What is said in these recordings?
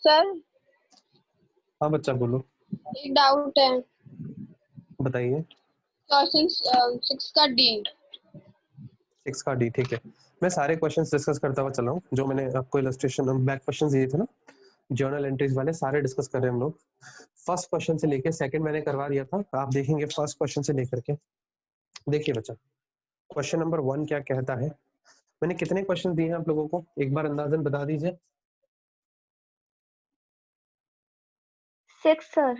Sir हाँ बच्चा बोलो, एक डाउट है। बताइए। क्वेश्चन 6 का डी। 6 का डी, ठीक है। मैं सारे क्वेश्चंस डिस्कस करता हुआ चला हूँ, जो मैंने आपको इलस्ट्रेशन बैक क्वेश्चंस दिए थे ना, जर्नल एंट्रीज वाले, सारे डिस्कस कर रहे हैं हम लोग। फर्स्ट क्वेश्चन से लेके सेकंड मैंने करवा दिया था, आप देखेंगे फर्स्ट क्वेश्चन से लेकर के। देखिए बच्चा, क्वेश्चन नंबर 1 क्या कहता है। मैंने कितने क्वेश्चन दिए हैं आप लोगों को, एक बार अंदाजन बता दीजिए। 6 सर।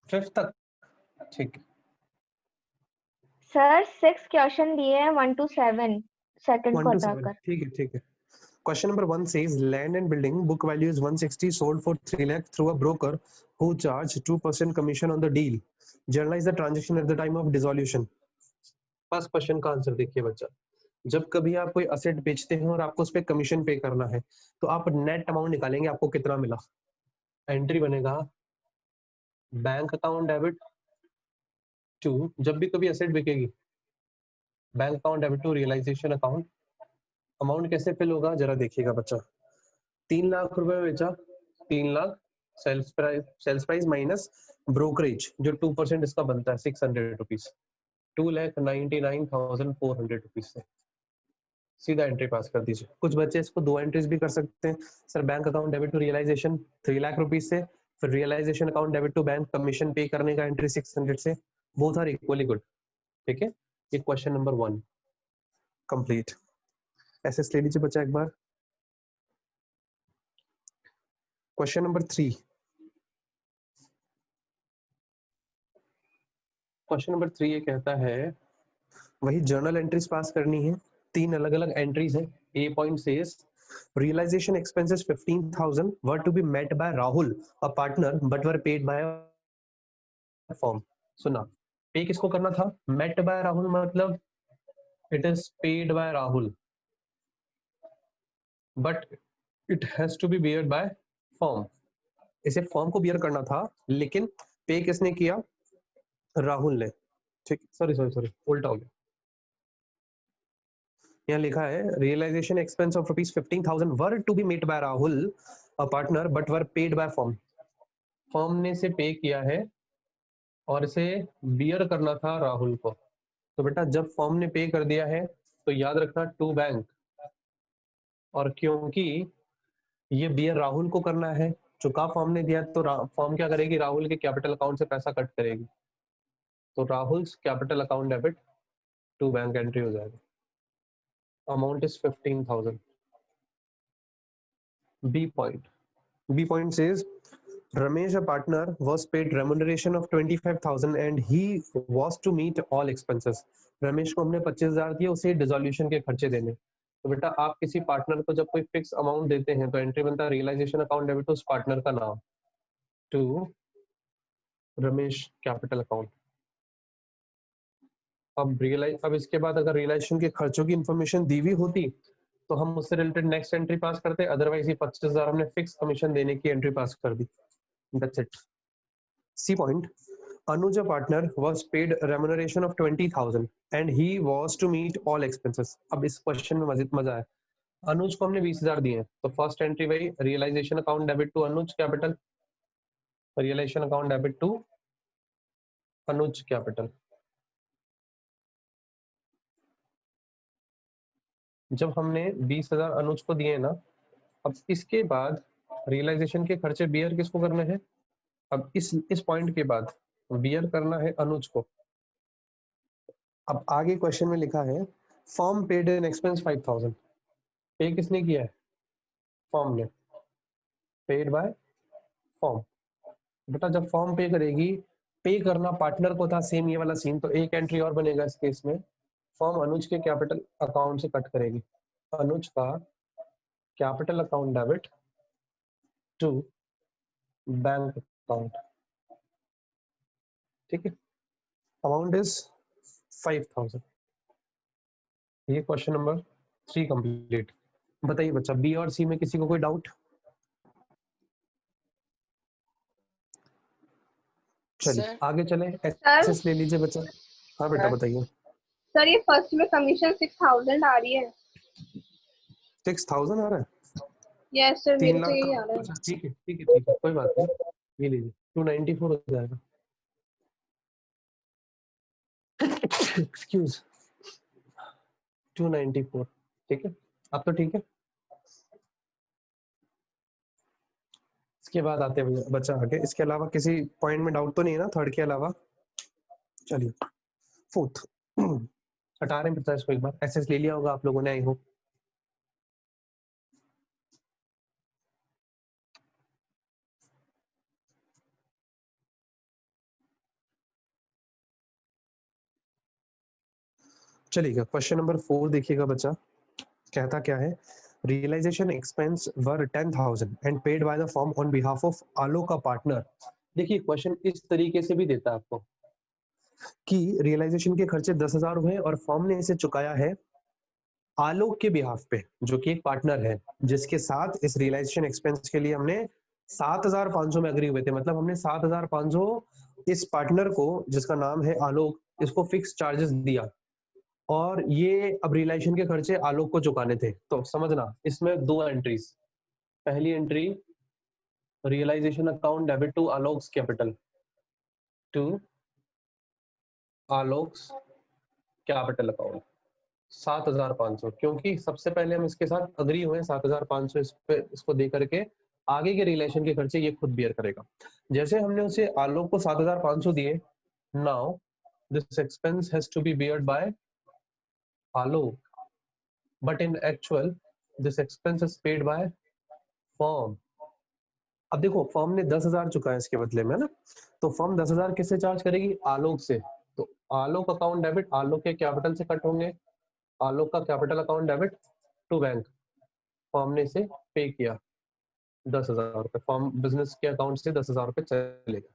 5 तक, ठीक है। सर 6 क्वेश्चन दिए हैं 1 to 7 सेकंड 1 को to 7, हटाकर। ठीक है ठीक है। Question number 1 says land and building book value is 160, sold for 3 lakh through a broker who charged 2% commission on the deal. Journalize the transaction at the time of dissolution. First question का answer देखिए बच्चा, जब कभी आप कोई asset बेचते हैं और आपको उस पर कमीशन पे करना है तो आप नेट अमाउंट निकालेंगे, आपको कितना मिला। एंट्री बनेगा बैंक अकाउंट डेबिट टू, जब भी कभी असेट बिकेगी bank account debit to realisation account. Amount कैसे फिल होगा जरा देखिएगा बच्चा। 3 लाख रुपए में बेचा, 3 lakh sales price minus brokerage जो 2% इसका बनता है 600 रुपीज, 2,99,400 रुपीज से सीधा एंट्री पास कर दीजिए। कुछ बच्चे इसको 2 एंट्रीज भी कर सकते हैं। Sir bank account debit to realisation 3 lakh rupees से, फिर realisation account debit to bank commission pay करने का एंट्री 600 से, बोथ आर इक्वली गुड। ठीक है, ये क्वेश्चन नंबर 1 कंप्लीट। एसएस ले लीजिए बच्चा एक बार। क्वेश्चन नंबर 3, क्वेश्चन नंबर 3 ये कहता है, वही जर्नल एंट्रीज पास करनी है, 3 अलग अलग एंट्रीज है। ए point says realization expenses 15,000 were to be met by Rahul a partner but were paid by a firm. सुना, पे किसको करना था, met by Rahul मतलब it is paid by Rahul but it has to be beared by firm. इसे firm को beer करना था लेकिन पे किसने किया, राहुल ने। ठीक, सॉरी सॉरी सॉरी उल्टा हो गया। यहाँ लिखा है realisation expense of ₹15,000 were to be made by Rahul a partner but were paid by firm. Firm ने इसे पे किया है और इसे बियर करना था राहुल को। तो बेटा जब फर्म ने पे कर दिया है तो याद रखना टू बैंक, और क्योंकि ये बियर राहुल को करना है, चुका फर्म ने दिया तो फर्म क्या करेगी, राहुल के कैपिटल अकाउंट से पैसा कट करेगी, तो Rahul capital account debit to bank entry हो जाएगा। Amount is 15,000। B point says Ramesh, a partner, was paid remuneration of 25,000 and he was to meet all expenses. Ramesh को हमने 25,000 दिए उसे डिसोल्यूशन के खर्चे देने। तो बेटा आप किसी पार्टनर को जब कोई फिक्स अमाउंट देते हैं तो एंट्री बनता है रियलाइजेशन अकाउंट डेबिट उस पार्टनर का नाम टू रमेश कैपिटल अकाउंट। अब इसके बाद अगर रियलाइजेशन के खर्चों की इंफॉर्मेशन दी हुई होती तो हम उससे रिलेटेड नेक्स्ट एंट्री पास करते, अदरवाइज ये 25,000 हमने फिक्स कमीशन देने की एंट्री पास कर दी। That's it. C point. Anuj, a partner, was paid remuneration of 20,000 and he was to meet all expenses. अब इस क्वेश्चन में मजा है। अनुज को हमने 20,000 दिए हैं तो फर्स्ट एंट्री वही realisation account debit to Anuj capital, realisation account debit to Anuj capital. जब हमने 20,000 अनुज को दिए ना, अब इसके बाद रियलाइजेशन के खर्चे बियर किसको करने हैं, अब इस पॉइंट के बाद बियर करना है अनुज को। अब आगे क्वेश्चन में लिखा है फर्म पेड एन एक्सपेंस 5,000, पे किसने किया है, फर्म ने, पेड बाय फर्म। बेटा जब फर्म पे करेगी, पे करना पार्टनर को था, सेम ये वाला सीन, तो एक एंट्री और बनेगा इस केस में, फर्म अनुज के कैपिटल अकाउंट से कट करेगी, अनुज का capital account debit to bank account. ठीक है, अमाउंट इज 5,000। ये क्वेश्चन नंबर 3 कंप्लीट। बताइए बच्चा बी और सी में किसी को कोई डाउट? चलिए आगे चले, एक्सेस ले लीजिए बच्चा। हाँ बेटा बताइए। सर ये फर्स्ट में कमीशन 6,000 आ रही है। 6,000 आ रहा है? यस सर, 3 मेरे को लाख यही का, आ रहा है। अच्छा ठीक है ठीक है ठीक है, कोई बात नहीं, ये लीजिए 294 हो जाएगा। एक्सक्यूज, 294, ठीक है, अब तो ठीक है। इसके बाद आते हैं भैया बच्चा आगे, इसके अलावा किसी पॉइंट में डाउट तो नहीं है ना थर्ड के अलावा? चलिए फोर्थ हटा रहे हैं बच्चा इसको, एक बार एसएस ले लिया होगा आप लोगों ने, आई होप। चलिएगा क्वेश्चन नंबर 4 देखिएगा बच्चा, कहता क्या है, realisation expense were 10,000 and paid by the firm on behalf of Alok का पार्टनर। देखिए क्वेश्चन इस तरीके से भी देता है आपको कि रियलाइजेशन के खर्चे 10,000 हुए और फर्म ने इसे चुकाया है आलोक के बिहाफ पे, जो कि एक पार्टनर है, जिसके साथ इस रियलाइजेशन एक्सपेंस के लिए हमने 7,500 में एग्री हुए थे। मतलब हमने 7,500 इस पार्टनर को, जिसका नाम है आलोक, इसको फिक्स चार्जेस दिया, और ये अब रियलाइजेशन के खर्चे आलोक को चुकाने थे। तो समझना इसमें दो एंट्रीज, पहली entry realisation account debit to Alok's capital, to Alok's capital account 7,500, क्योंकि सबसे पहले हम इसके साथ अग्री हुए 7,500 इस पे, इसको दे करके आगे के रिलेशन के खर्चे ये खुद बियर करेगा। जैसे हमने उसे आलोक को 7,500 दिए, now this expense has to be beared by Alok, but in actual this expense is paid by firm. अब देखो फर्म ने 10,000 चुकाया इसके बदले में ना, तो फर्म 10,000 किससे चार्ज करेगी? आलोक से। तो आलोक अकाउंट डेबिट आलोक के कैपिटल से कट होंगे, आलोक का capital account debit to bank, firm ने इसे पे किया 10,000 रुपए, फर्म बिजनेस के अकाउंट से 10,000 रुपए चलेगा।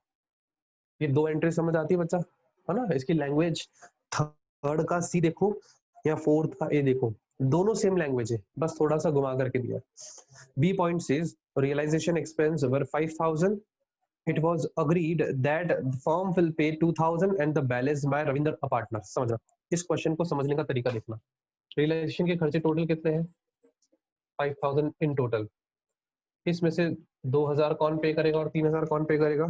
ये दो एंट्री समझ आती है बच्चा, है ना? इसकी लैंग्वेज थर्ड का सी देखो या फोर्थ का ए देखो, दोनों सेम लैंग्वेज है, बस थोड़ा सा घुमा करके दिया। B point says realisation expense were 5,000, it was agreed that the firm will pay 2,000 and the balance by Ravinder a partner। समझना, इस क्वेश्चन को समझने का तरीका देखना। रियलाइजेशन के खर्चे टोटल कितने हैं? 5,000 इन टोटल, इसमें से 2,000 कौन पे करेगा और 3,000 कौन पे करेगा?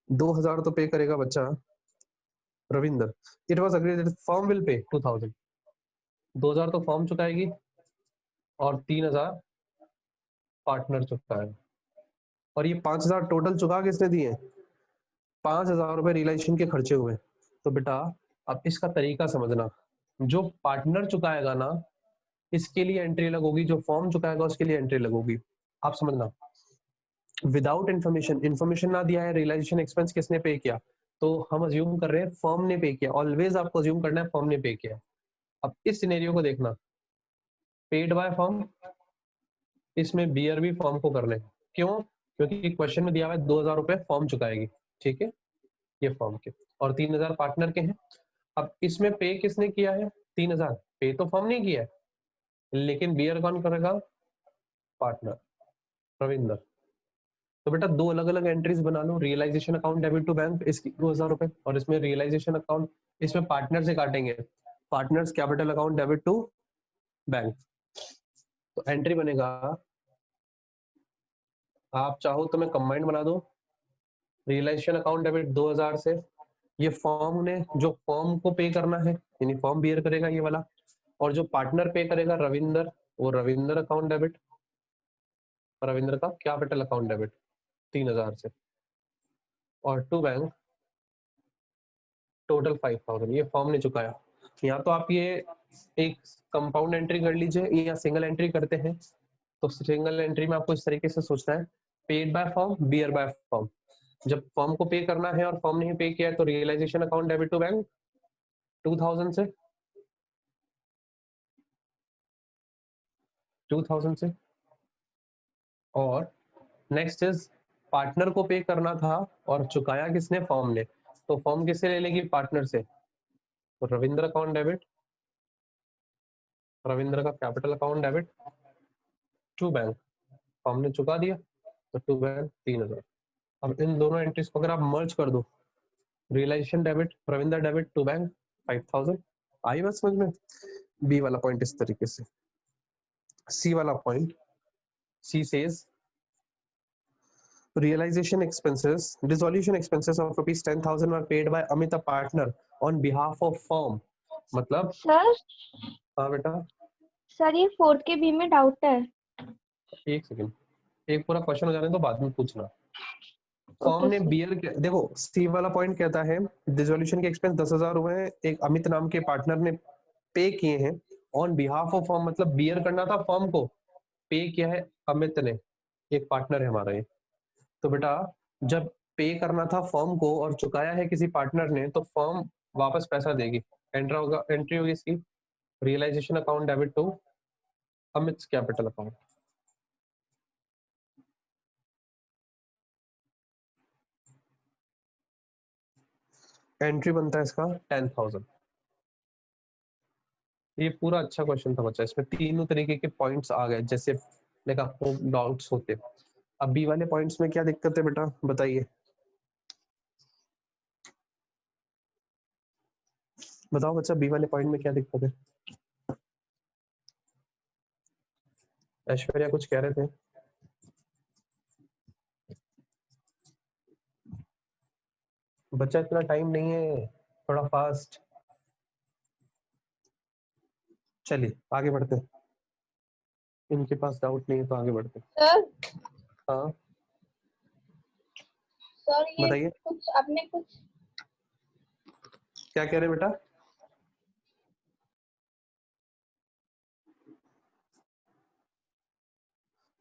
2,000 तो पे करेगा बच्चा Ravinder. It was agreed that firm will pay 2,000, 2,000 तो फर्म चुकाएगी और 3,000 पार्टनर चुकाएगा, और ये 5,000 टोटल चुका किसने दिए? 5,000 रुपए रियलाइजेशन के खर्चे हुए। तो बेटा अब इसका तरीका समझना, जो पार्टनर चुकाएगा ना इसके लिए एंट्री अलग होगी, जो फॉर्म चुकाएगा उसके लिए एंट्री अलग होगी। आप समझना, विदाउट इन्फॉर्मेशन, इन्फॉर्मेशन ना दिया है रियलाइजेशन एक्सपेंस किसने पे किया, तो हम अज्यूम कर रहे हैं फर्म ने पे किया। ऑलवेज आपको अज्यूम करना है फर्म ने पे किया। अब इस सिनेरियो को देखना, पेड बाय फर्म, इसमें बियर भी फर्म को करने, क्यों? क्योंकि क्वेश्चन में दिया हुआ है 2,000 रुपए फर्म चुकाएगी, ठीक है, ये फर्म के, और 3,000 पार्टनर के हैं। अब इसमें पे किसने किया है? 3,000 पे तो फर्म ने किया है, लेकिन बियर कौन करेगा? पार्टनर रविंदर। तो बेटा दो अलग अलग एंट्रीज बना लो, realisation account debit to bank इसकी 2,000 रुपए, और इसमें रियलाइजेशन अकाउंट, इसमें पार्टनर से काटेंगे, partners capital account debit to bank. तो एंट्री बनेगा, आप चाहो तो मैं कंबाइंड बना दो, रियलाइजेशन अकाउंट डेबिट 2,000 से, ये फर्म ने, जो फर्म को पे करना है यानी फर्म बियर करेगा ये वाला, और जो पार्टनर पे करेगा रविंदर, वो रविंदर अकाउंट डेबिट, रविंदर का कैपिटल अकाउंट डेबिट 3,000 से, और टू बैंक टोटल 5,000 ये फर्म ने चुकाया। यहाँ तो आप ये एक कंपाउंड एंट्री कर लीजिए या सिंगल एंट्री करते हैं, तो सिंगल एंट्री में आपको इस तरीके से सोचना है, paid by firm bear by firm. जब फर्म को पे करना है और फर्म ने ही पे किया है तो realisation account debit to bank 2,000 से, 2,000 से, और नेक्स्ट इज पार्टनर को पे करना था और चुकाया किसने? फर्म ने, तो फर्म किससे ले लेगी? पार्टनर से, तो रविंद्र अकाउंट डेबिट, रविंद्र का capital account debit to bank, firm ने चुका दिया तो टू बैंक 3,000। अब इन दोनों एंट्रीज को अगर आप मर्ज कर दो, realisation debit Ravindra debit to bank 5,000, आई बात समझ में? बी वाला पॉइंट इस तरीके से, सी वाला point C says realization expenses, dissolution expenses of rupees 10,000 were paid by Amit, a partner, on behalf of firm. मतलब सर हाँ बेटा सर ये 4th के बी में डाउट है. एक सेकंड, एक पूरा क्वेश्चन हो जाने तो बाद में पूछना. फर्म ओके ने सर. बियर देखो सी वाला पॉइंट कहता है डिसोल्यूशन के एक्सपेंस 10,000 रुपए एक अमित नाम के पार्टनर ने पे किए हैं ऑन बिहाफ ऑफ फर्म, मतलब बियर करना था फर्म को, पे किया है अमित ने, एक पार्टनर है हमारा ये. तो बेटा जब पे करना था फर्म को और चुकाया है किसी पार्टनर ने तो फर्म वापस पैसा देगी. एंट्री होगी इसकी realisation account debit to Amit capital account. Entry बनता है इसका 10,000. ये पूरा अच्छा क्वेश्चन था बच्चा, इसमें तीनों तरीके के पॉइंट्स आ गए जैसे लाइक आपको डाउट्स होते. अब बी वाले पॉइंट्स में क्या दिक्कत है बेटा बताइए, बताओ बच्चा बी वाले पॉइंट में क्या दिक्कत है. ऐश्वर्या कुछ कह रहे थे. बच्चा इतना टाइम नहीं है, थोड़ा फास्ट. चलिए आगे बढ़ते हैं, इनके पास डाउट नहीं है तो आगे बढ़ते हैं. सर हाँ सर ये बताइए कुछ आपने कुछ क्या कह रहे हैं बेटा.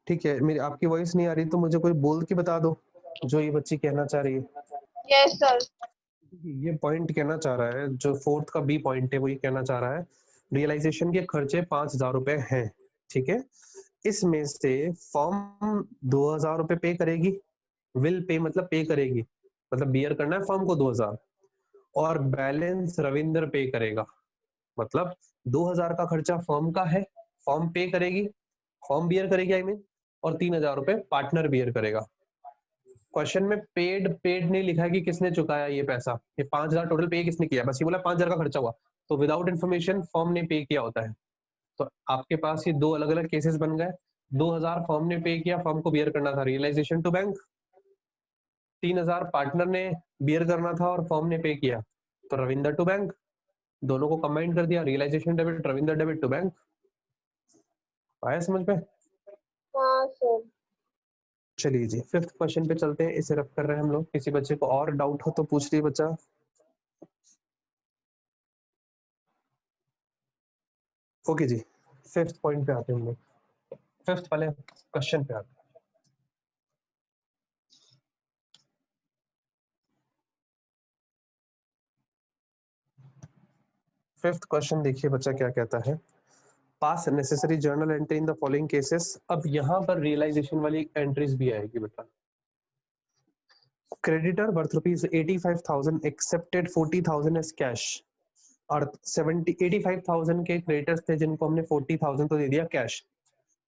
ठीक है, मेरी आपकी वॉइस नहीं आ रही तो मुझे कोई बोल के बता दो जो ये बच्ची कहना चाह रही है. Yes sir. ये पॉइंट कहना चाह रहा है, जो फोर्थ का बी पॉइंट है वो ये कहना चाह रहा है रियलाइजेशन के खर्चे 5,000 रुपए हैं. ठीक है, इसमें से फर्म 2,000 रुपए पे करेगी, विल पे मतलब पे करेगी, मतलब बियर करना है फर्म को 2,000, और बैलेंस रविंदर पे करेगा. मतलब 2,000 का खर्चा फर्म का है, फर्म पे करेगी, फर्म बियर करेगी आई मीन, और 3,000 रुपए पार्टनर बियर करेगा. क्वेश्चन में पेड पेड नहीं लिखा है कि किसने चुकाया ये पैसा, ये 5,000 टोटल पे किसने किया, बस ये बोला 5,000 का खर्चा हुआ. तो विदाउट इन्फॉर्मेशन फर्म ने पे किया होता है. तो आपके पास ये दो अलग अलग केसेस बन गए. 2,000 फर्म ने पे किया, फर्म को बियर करना था, रियलाइजेशन टू बैंक. 3,000 पार्टनर ने बियर करना था और फर्म ने पे किया, तो रविंदर टू बैंक. दोनों को कंबाइन कर दिया, realisation debit Ravinder debit to bank. आया समझ में. हाँ सर. चलिए जी फिफ्थ क्वेश्चन पे चलते हैं, इसे रख कर रहे हैं हम लोग. किसी बच्चे को और डाउट हो तो पूछ लिए बच्चा. ओके जी, फिफ्थ पॉइंट पे आते हैं हम लोग, फिफ्थ वाले क्वेश्चन पे आते हैं. फिफ्थ क्वेश्चन देखिए बच्चा क्या कहता है. Pass necessary journal entry in the following cases. अब यहाँ पर रियलाइजेशन वाली एंट्रीज भी आएगी बेटा. Creditor worth rupees 85,000 accepted 40,000 as cash, और 85,000 के क्रेडिटर्स थे जिनको हमने 40,000 तो दे दिया कैश.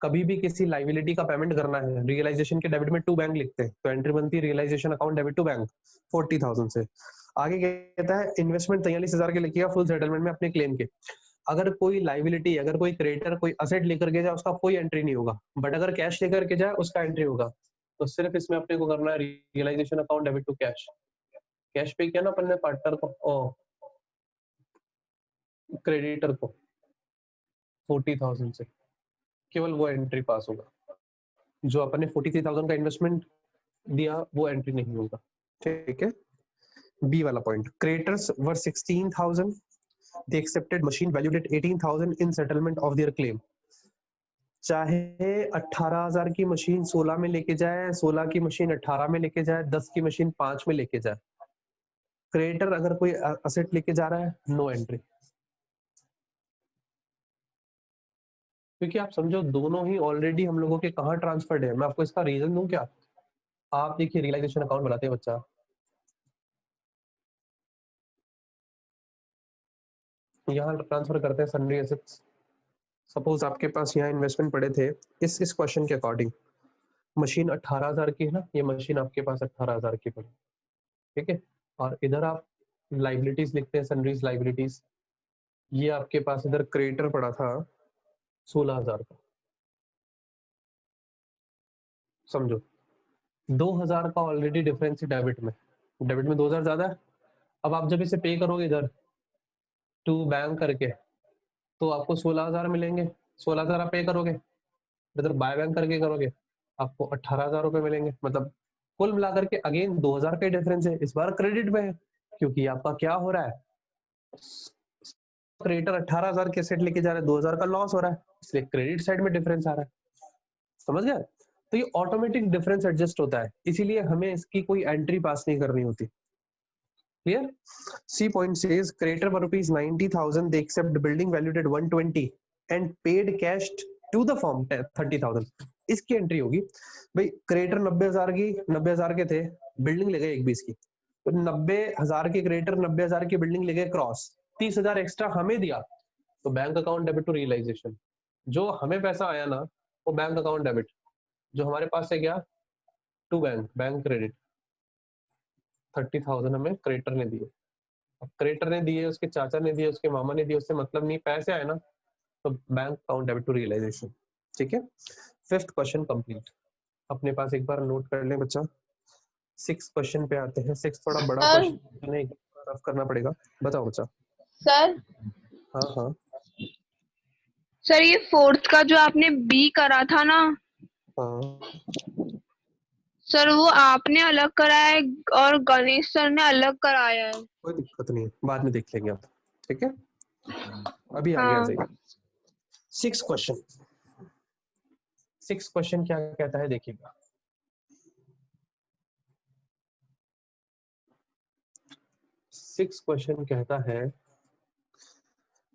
कभी भी किसी लाइबिलिटी का पेमेंट करना है, रियलाइजेशन के डेबिट में टू बैंक लिखते हैं, तो एंट्री बनती है realisation account debit to bank 40,000 से. आगे कहता है इन्वेस्टमेंट 43,000 के लिखिएगा फुल सेटलमेंट में अपने क्लेम के. अगर कोई लाइबिलिटी, अगर कोई क्रेडिटर कोई असेट लेकर के जाए उसका कोई एंट्री नहीं होगा, बट अगर कैश लेकर के जाए उसका एंट्री होगा. तो सिर्फ इसमें अपने को करना है realisation account debit to cash. Cash pay किया ना अपन ने पार्टनर को, क्रेडिटर को 40,000 से, केवल वो एंट्री पास होगा. जो अपन ने 43,000 का इन्वेस्टमेंट दिया वो एंट्री नहीं होगा. ठीक है. बी वाला point, creditors were 16,000, they accepted machine valued at 18,000 in settlement of their claim. चाहे 18,000 की मशीन 16 में लेके जाए, 16 की मशीन 18 में लेके जाए, 10 की मशीन 5 में लेके जाए, क्रेडिटर अगर कोई असेट लेके जा रहा है नो एंट्री. क्योंकि आप समझो दोनों ही ऑलरेडी हम लोगों के कहाँ ट्रांसफर्ड है. मैं आपको इसका रीजन दूं क्या. आप देखिए रियलाइजेशन अकाउंट बनाते हैं बच्चा, यहाँ ट्रांसफर करते हैं सन्ड्री एसेट्स. सपोज आपके पास यहाँ इन्वेस्टमेंट पड़े थे, इस क्वेश्चन के अकॉर्डिंग मशीन 18,000 की है ना, ये मशीन आपके पास 18,000 की पड़ी. ठीक है, और इधर आप लाइबिलिटीज लिखते हैं, सन्ड्रीज लाइबिलिटीज. ये आपके पास इधर क्रेडिटर पड़ा था 16,000 का. समझो 2000 का ऑलरेडी डिफरेंस है डेबिट में 2000 ज्यादा है। अब आप जब इसे पे करोगे इधर टू बैंक करके तो आपको 16000 मिलेंगे। 16000 आप पे करोगे, इधर बाय बैंक करके करोगे आपको 18000 रुपए मिलेंगे। मतलब कुल मिलाकर के अगेन 2000 का डिफरेंस है, इस बार क्रेडिट में है क्योंकि आपका क्या हो रहा है, क्रेडिटर 18000 के सेट लेके जा रहा है, 2000 का लॉस हो रहा है, इसलिए क्रेडिट साइड में डिफरेंस आ रहा है। समझ गया? तो ये ऑटोमेटिक डिफरेंस एडजस्ट होता है, इसीलिए हमें इसकी कोई एंट्री पास नहीं करनी होती। Clear? C point says creditor for rupees 90,000 the accept building valued at 120 and paid cash to the firm 30,000। इसकी एंट्री होगी भाई, क्रेडिटर 90,000 के थे, बिल्डिंग ले गए 120 की, तो 90,000 के क्रेडिटर 90,000 की बिल्डिंग ले गए क्रॉस, 30,000 एक्स्ट्रा हमें दिया, तो bank account debit to realisation. जो हमें पैसा आया ना वो बैंक अकाउंट डेबिट, जो हमारे पास है क्या टू बैंक क्रेडिट, 30,000 हमें क्रेडिटर ने दिए। अब क्रेडिटर ने दिए, उसके चाचा ने दिए, उसके मामा ने दिए, उससे मतलब नहीं, पैसे आए ना तो bank account debit to realisation. ठीक है, 5th क्वेश्चन कंप्लीट। अपने पास एक बार नोट कर लें बच्चा। 6 क्वेश्चन पे आते हैं। 6 थोड़ा बड़ा सर क्वेश्चन है, रफ करना पड़ेगा। बताओ बच्चा। सर हाँ हाँ सर ये 4th का जो आपने बी करा था ना हाँ, सर, वो आपने अलग कराया है और गणेश सर ने अलग कराया है। कोई दिक्कत नहीं है, बाद में देख लेंगे आप। ठीक है, अभी आगे आ हाँ जाइए। 6 क्वेश्चन। 6 क्वेश्चन क्या कहता है देखिएगा। 6 क्वेश्चन कहता है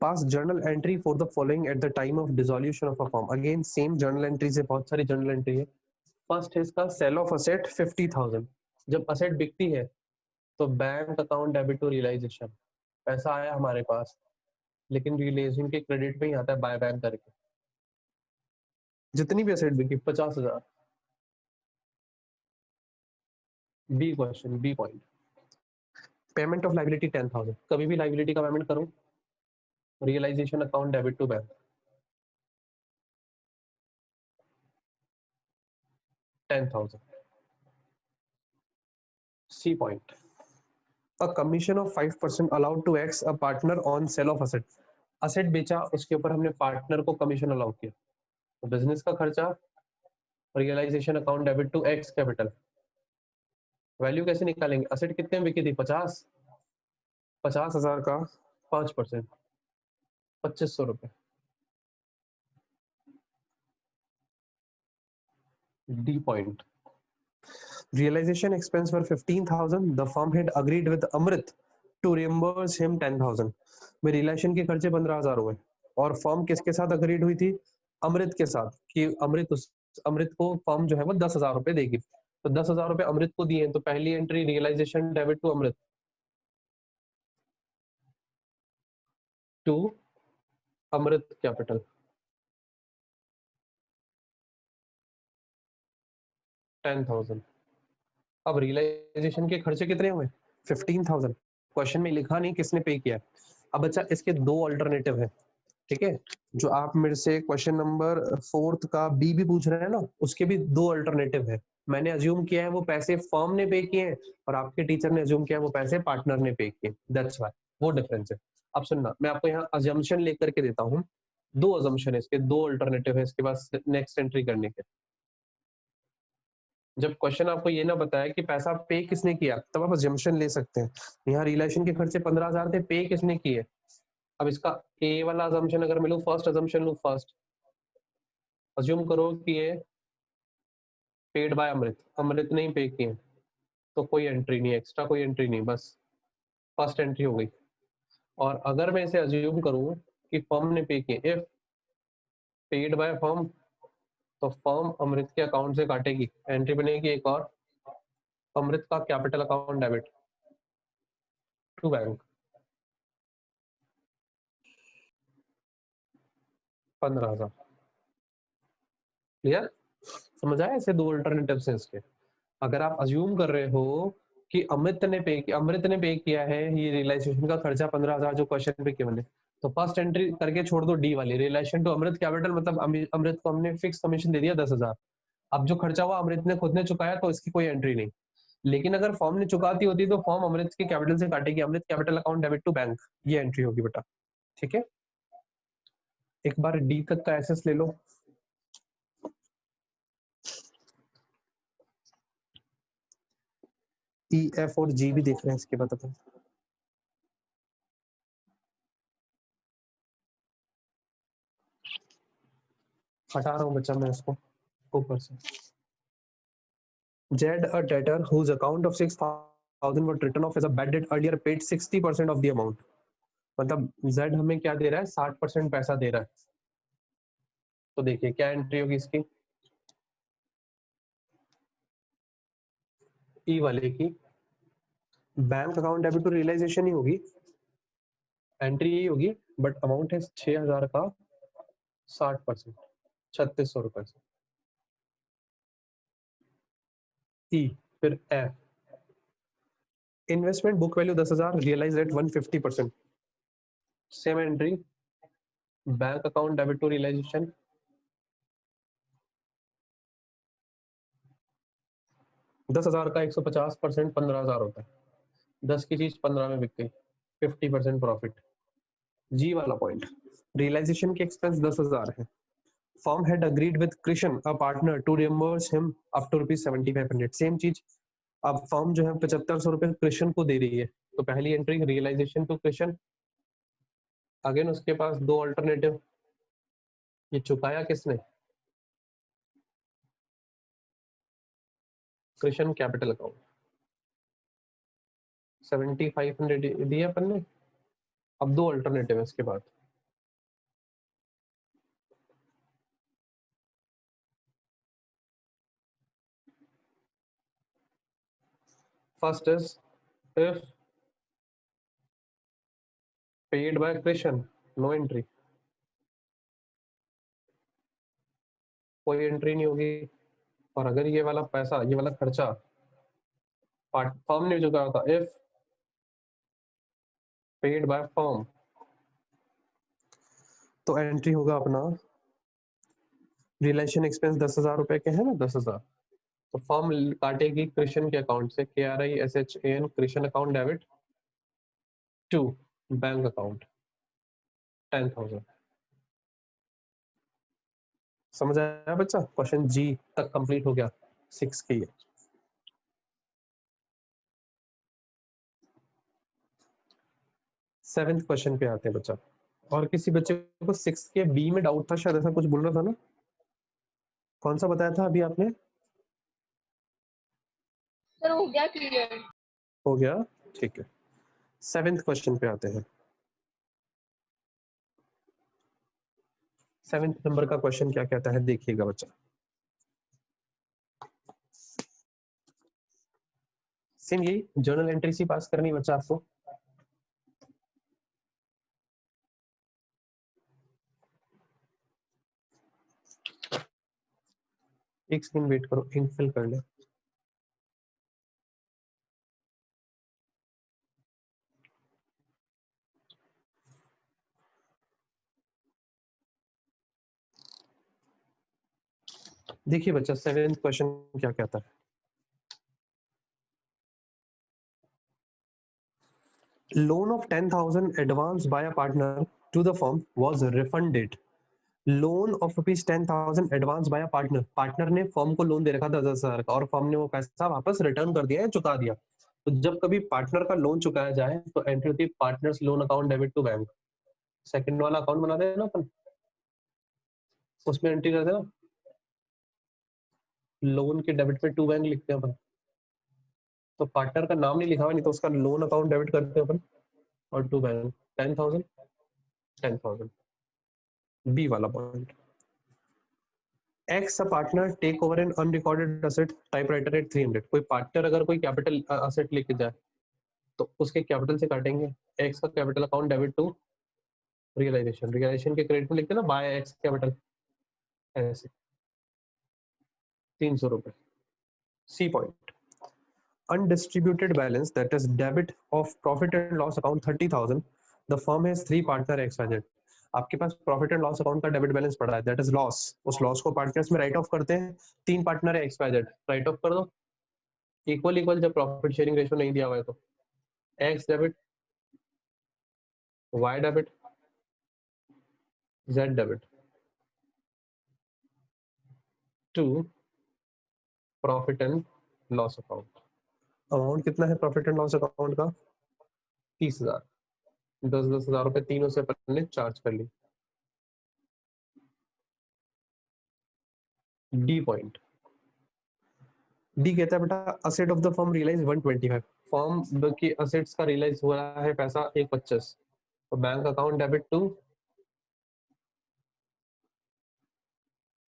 पास journal entry for the following at the time of dissolution of a firm. Again same journal entry से, बहुत सारी जर्नल एंट्री है। फर्स्ट है इसका सेल ऑफ असेट 50,000। जब असेट बिकती है तो bank account debit to realisation, पैसा आया हमारे पास लेकिन रियलाइजेशन के क्रेडिट में ही आता है बाय बैंक करके। जितनी भी असेट बिकी 50,000। B question, B point, payment of liability 10,000। कभी भी लाइबिलिटी का पेमेंट करो, realisation account debit to bank 10,000। C point, a commission of 5% allowed to X a partner on sale of asset। Asset बेचा, उसके ऊपर हमने पार्टनर को कमीशन अलाउ किया, तो बिजनेस का खर्चा realisation account debit to X capital. Value कैसे निकालेंगे, असेट कितने में बिकी थी 50,000 का 5%, 2500 रुपए। D point, realization expense were 15,000। the firm had agreed with Amrit to reimburse him 10,000। में रिलेशन के खर्चे 15,000 हुए और फर्म किसके साथ अग्रीड हुई थी, अमृत के साथ, कि अमृत को फर्म जो है वो 10,000 रुपए देगी, तो 10,000 रुपए अमृत को दिए, तो पहली entry realisation debit to Amrit to Amrit capital 10,000। अब रियलाइजेशन के खर्चे कितने हुए 15,000। क्वेश्चन में लिखा नहीं किसने पे किया। अब बच्चा इसके दो अल्टरनेटिव है, ठीक है, जो आप मेरे से क्वेश्चन नंबर 4 का बी भी पूछ रहे हैं ना, उसके भी दो अल्टरनेटिव है। मैंने अज्यूम किया है वो पैसे फर्म ने पे किए हैं और आपके टीचर ने अज्यूम किया है वो पैसे पार्टनर ने पे किए, दैट्स व्हाई वो डिफरेंस है। अब सुनना, मैं आपको यहाँ अजम्पशन लेकर के देता हूँ, दो अजम्पशन है इसके, दो अल्टरनेटिव है इसके पास नेक्स्ट एंट्री करने के। जब क्वेश्चन आपको ये ना बताया कि पैसा पे किसने किया, तब आप अजम्पशन ले सकते हैं। यहाँ रिलेशन के खर्चे 15,000 थे, पे किसने किए। अब इसका ए वाला अजम्पशन अगर मैं लूं, फर्स्ट अजम्पशन लूं, फर्स्ट अज्यूम करो कि ये पेड बाय अमृत, अमृत ने ही पे किए, तो कोई एंट्री नहीं, एक्स्ट्रा कोई एंट्री नहीं, बस फर्स्ट एंट्री हो गई। और अगर मैं इसे अज्यूम करूं कि फर्म ने पे किए, इफ पेड बाय फर्म, तो फर्म अमृत के अकाउंट से काटेगी, एंट्री बनेगी एक और, अमृत का capital account debit to bank 15,000। Clear, समझ आया? ऐसे दो अल्टरनेटिव हैं इसके। अगर आप अज्यूम कर रहे हो कि अमृत ने पे किया है ये रियलाइजेशन का खर्चा 15,000 जो क्वेश्चन पे किया मैंने, तो फर्स्ट एंट्री करके छोड़ दो डी वाली, रिलेशन टू अमृत कैपिटल, मतलब अमृत को हमने फिक्स कमीशन दे दिया 10,000। अब जो खर्चा हुआ अमृत ने खुद ने चुकाया तो इसकी कोई एंट्री नहीं, लेकिन अगर फॉर्म ने चुकाती होती तो फॉर्म अमृत के कैपिटल से काटेगी, Amrit capital account debit to bank, ये एंट्री होगी बेटा। ठीक है, एक बार डी तक का एसेस ले लो। ई एफ और जी भी देख रहे हैं इसके बाद अपन। हटा रहा हूँ बच्चा मैं इसको ऊपर से। Z, a debtor whose account of 6,000 was written off as a bad debt earlier paid 60% of the amount। मतलब Z हमें क्या दे रहा है, 60% पैसा दे रहा है। तो देखिए क्या एंट्री होगी इसकी, ई वाले की bank account debit to realisation ही होगी, एंट्री यही होगी, बट अमाउंट है 6,000 का 60%, 3600 रुपए से। ई फिर F, investment book value 10,000 realise at 150%, same entry, bank account debit to realisation, दस हजार का 150% 15,000 होता है, 10 की चीज 15 में बिक गई, 50% प्रॉफिट। जी वाला पॉइंट, रियलाइजेशन के एक्सपेंस 10,000 है। Firm had agreed with Krishan a partner to reimburse him up to ₹7,500, same चीज। अब फर्म जो है 7,500 रुपए कृष्ण को दे रही है, तो पहली entry realisation to Krishan. Again उसके पास दो अल्टरनेटिव, ये चुकाया किसने, कृष्ण कैपिटल अकाउंट, 7,500 दिया अपन ने। अब दो अल्टरनेटिव है इसके बाद, first is if paid by Krishan, no entry, कोई एंट्री नहीं होगी। और अगर ये वाला पैसा, ये वाला खर्चा फर्म ने चुकाया था, इफ पेड बाय फर्म, तो एंट्री होगा अपना रियलाइजेशन एक्सपेंस 10,000 रुपए के है ना, 10,000, तो फर्म काटेगी कृष्ण के अकाउंट से, KRISHAN Krishan account debit to bank account 10,000। समझ आया बच्चा, क्वेश्चन जी तक कंप्लीट हो गया 6 के ये। सेवेंथ क्वेश्चन पे आते हैं बच्चा। और किसी बच्चे को 6 के बी में डाउट था शायद, ऐसा कुछ बोल रहा था ना, कौन सा बताया था अभी आपने? सर हो गया क्लियर। हो गया, ठीक है। सेवेंथ क्वेश्चन पे आते हैं। सेवेंथ नंबर का क्वेश्चन क्या कहता है, देखिएगा बच्चा। सेम यही जर्नल एंट्री सी पास करनी बच्चा आपको। एक सेकंड वेट करो, इंक फिल कर ले। देखिए बच्चा सेवेंथ क्वेश्चन क्या कहता है, loan of 10,000 advanced by a partner to the firm was refunded। Loan of rupees 10,000 advance bye partner, partner ने फर्म को लोन दे रखा 10,000 का और फर्म ने वो पैसा वापस रिटर्न कर दिया है, चुका दिया। तो जब कभी पार्टनर का लोन चुकाया जाए तो एंट्री होती है partners loan account debit to bank. Second वाला अकाउंट बना देना अपन, उसमें एंट्री कर देना, लोन के डेबिट में टू बैंक लिखते हैं अपन। तो पार्टनर का नाम नहीं लिखा हुआ, नहीं तो उसका लोन अकाउंट डेबिट करते हैं अपन, और टू बैंक 10,000 10,000। बी वाला point, X a partner take over an unrecorded asset typewriter at 300। कोई पार्टनर अगर कोई कैपिटल असेट लेके जाए तो उसके कैपिटल से काटेंगे, एक्स का capital account debit to realisation, realisation के क्रेडिट में लिखते हैं ना बाय एक्स कैपिटल, ऐसे 300 रुपए। C point, undistributed balance, that is debit of profit and loss account 30,000, the firm has 3 partner XYZ। आपके पास प्रॉफिट एंड लॉस अकाउंट का डेबिट बैलेंस पड़ा है, दैट इज लॉस। उस लॉस को पार्टनर्स में राइट ऑफ करते हैं। 3 पार्टनर है X Y Z, write off कर दो इक्वल इक्वल, जब प्रॉफिट शेयरिंग रेशियो नहीं दिया हुआ है तो X debit, Y debit, Z debit to profit and loss account. Amount कितना है प्रॉफिट एंड लॉस अकाउंट का? 30,000। 10,000 रुपए तीनों से अपन ने चार्ज कर ली। डी पॉइंट, डी कहता है बेटा asset of the firm realise 125। Firm की असेट्स का रियलाइज हो रहा है पैसा 125, तो bank account debit to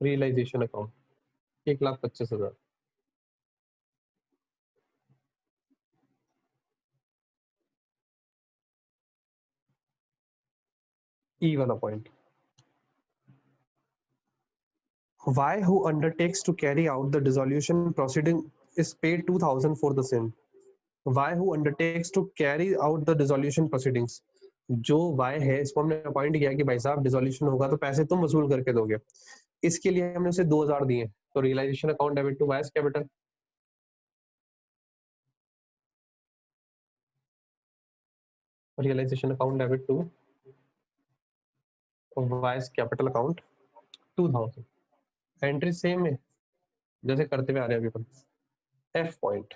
realisation account 1,25,000। E वाला point, Y who undertakes to carry out the dissolution proceeding is paid 2,000 for the same. Y who undertakes to carry out the dissolution proceedings, जो Y है इसको हमने appoint किया कि भाई साहब dissolution होगा तो पैसे तुम वसूल करके दोगे, इसके लिए हमने उसे 2,000 दिए, तो realisation account debit to vice capital. Realisation account debit to vice capital account 2,000। Entry same है जैसे करते हुए आ रहे हैं अभी अपन। F point,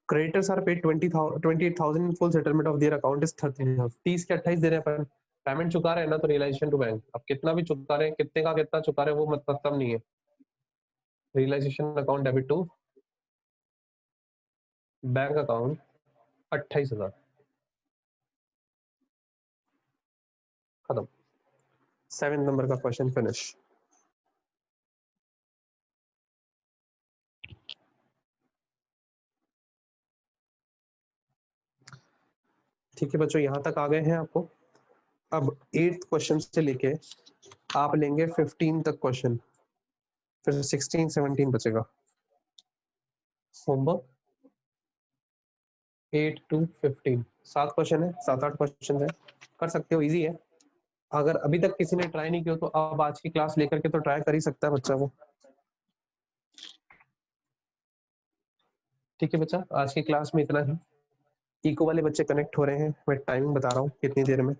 creditors are paid 28,000 in full, settlement of their account is 30,000। 30 के 28 दे रहे हैं अपन, पेमेंट चुका रहे हैं ना, तो रियलाइजेशन टू बैंक। अब कितना भी चुका रहे हैं, कितने का कितना चुका रहे हैं वो मतलब नहीं है। Realisation account debit to bank account 28,000। खत्म। 7 नंबर का क्वेश्चन फिनिश। ठीक है बच्चों, यहाँ तक आ गए हैं आपको। अब 8th क्वेश्चन से लेके आप लेंगे 15 तक क्वेश्चन, फिर 16 17 बचेगा। होमवर्क 8 to 15 7 क्वेश्चन है, 7-8 क्वेश्चन है, कर सकते हो, इजी है। अगर अभी तक किसी ने ट्राई नहीं किया तो अब आज की क्लास लेकर के तो ट्राई कर ही सकता है बच्चा वो। ठीक है बच्चा, आज की क्लास में इतना ही। इको वाले बच्चे कनेक्ट हो रहे हैं, मैं टाइमिंग बता रहा हूँ कितनी देर में।